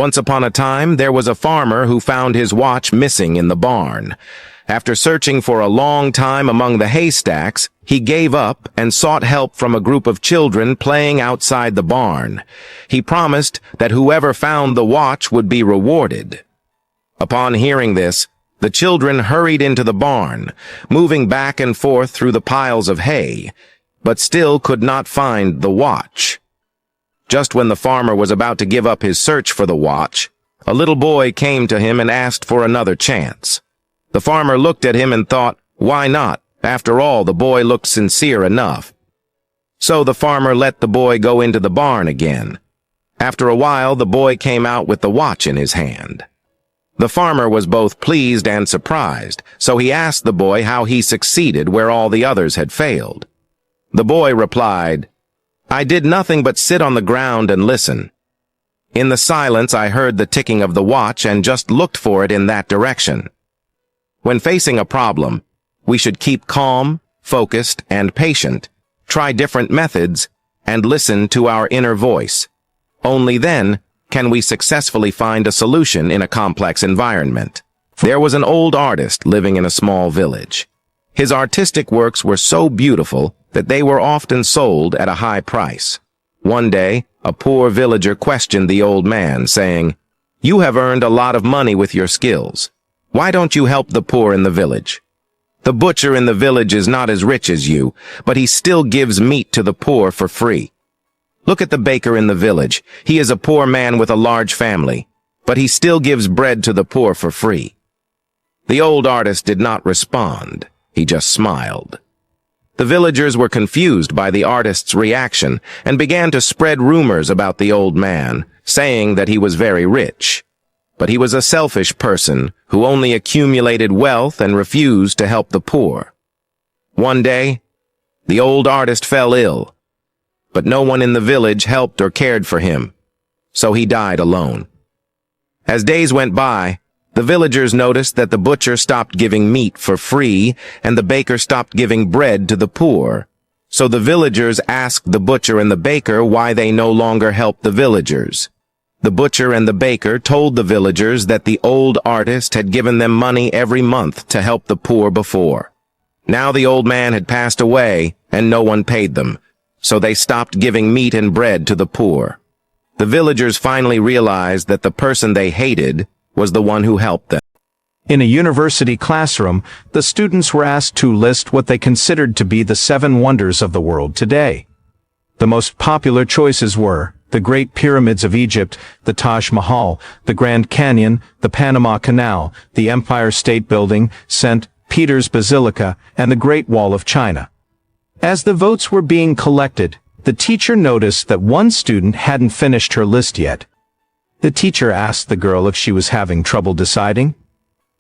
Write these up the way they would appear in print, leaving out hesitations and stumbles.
Once upon a time, there was a farmer who found his watch missing in the barn. After searching for a long time among the haystacks, he gave up and sought help from a group of children playing outside the barn. He promised that whoever found the watch would be rewarded. Upon hearing this, the children hurried into the barn, moving back and forth through the piles of hay, but still could not find the watch. Just when the farmer was about to give up his search for the watch, a little boy came to him and asked for another chance. The farmer looked at him and thought, why not? After all, the boy looked sincere enough. So the farmer let the boy go into the barn again. After a while, the boy came out with the watch in his hand. The farmer was both pleased and surprised, so he asked the boy how he succeeded where all the others had failed. The boy replied, I did nothing but sit on the ground and listen. In the silence, I heard the ticking of the watch and just looked for it in that direction. When facing a problem, we should keep calm, focused, and patient, try different methods, and listen to our inner voice. Only then can we successfully find a solution in a complex environment. There was an old artist living in a small village. His artistic works were so beautiful that they were often sold at a high price. One day, a poor villager questioned the old man, saying, You have earned a lot of money with your skills. Why don't you help the poor in the village? The butcher in the village is not as rich as you, but he still gives meat to the poor for free. Look at the baker in the village. He is a poor man with a large family, but he still gives bread to the poor for free. The old artist did not respond. He just smiled. The villagers were confused by the artist's reaction and began to spread rumors about the old man, saying that he was very rich. But he was a selfish person who only accumulated wealth and refused to help the poor. One day, the old artist fell ill, but no one in the village helped or cared for him, so he died alone. As days went by, the villagers noticed that the butcher stopped giving meat for free and the baker stopped giving bread to the poor. So the villagers asked the butcher and the baker why they no longer helped the villagers. The butcher and the baker told the villagers that the old artist had given them money every month to help the poor before. Now the old man had passed away and no one paid them, so they stopped giving meat and bread to the poor. The villagers finally realized that the person they hated was the one who helped them. In a university classroom, the students were asked to list what they considered to be the 7 wonders of the world today. The most popular choices were the Great Pyramids of Egypt, the Taj Mahal, the Grand Canyon, the Panama Canal, the Empire State Building, St. Peter's Basilica, and the Great Wall of China. As the votes were being collected, the teacher noticed that one student hadn't finished her list yet. The teacher asked the girl if she was having trouble deciding.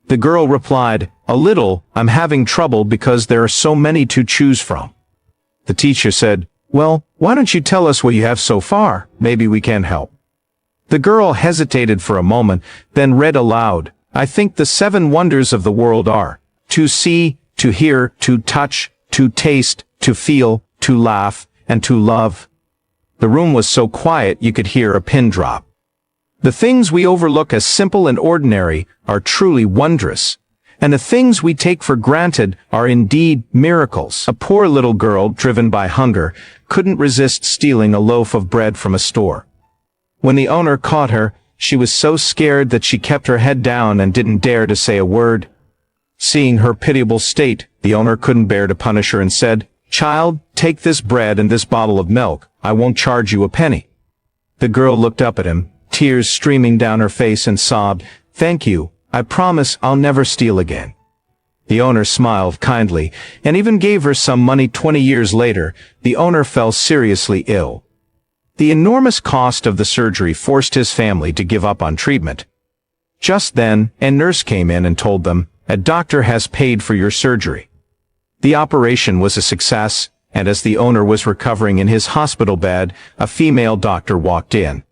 The girl replied, "A little, I'm having trouble because there are so many to choose from." The teacher said, "Well, why don't you tell us what you have so far? Maybe we can help." The girl hesitated for a moment, then read aloud, "I think the 7 wonders of the world are to see, to hear, to touch, to taste, to feel, to laugh, and to love." The room was so quiet you could hear a pin drop. The things we overlook as simple and ordinary are truly wondrous, and the things we take for granted are indeed miracles. A poor little girl, driven by hunger, couldn't resist stealing a loaf of bread from a store. When the owner caught her, she was so scared that she kept her head down and didn't dare to say a word. Seeing her pitiable state, the owner couldn't bear to punish her and said, "Child, take this bread and this bottle of milk. I won't charge you a penny." The girl looked up at him, tears streaming down her face, and sobbed, "Thank you. I promise I'll never steal again." The owner smiled kindly and even gave her some money. 20 years later, the owner fell seriously ill. The enormous cost of the surgery forced his family to give up on treatment. Just then, a nurse came in and told them, "A doctor has paid for your surgery." The operation was a success, and as the owner was recovering in his hospital bed, a female doctor walked in.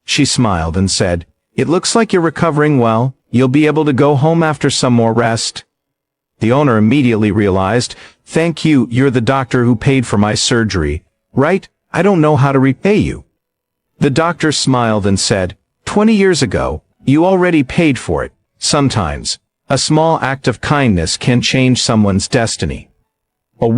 She smiled and said, "It looks like you're recovering well. You'll be able to go home after some more rest." The owner immediately realized, "Thank you, you're the doctor who paid for my surgery, right? I don't know how to repay you." The doctor smiled and said, 20 years ago, you already paid for it. Sometimes, a small act of kindness can change someone's destiny. A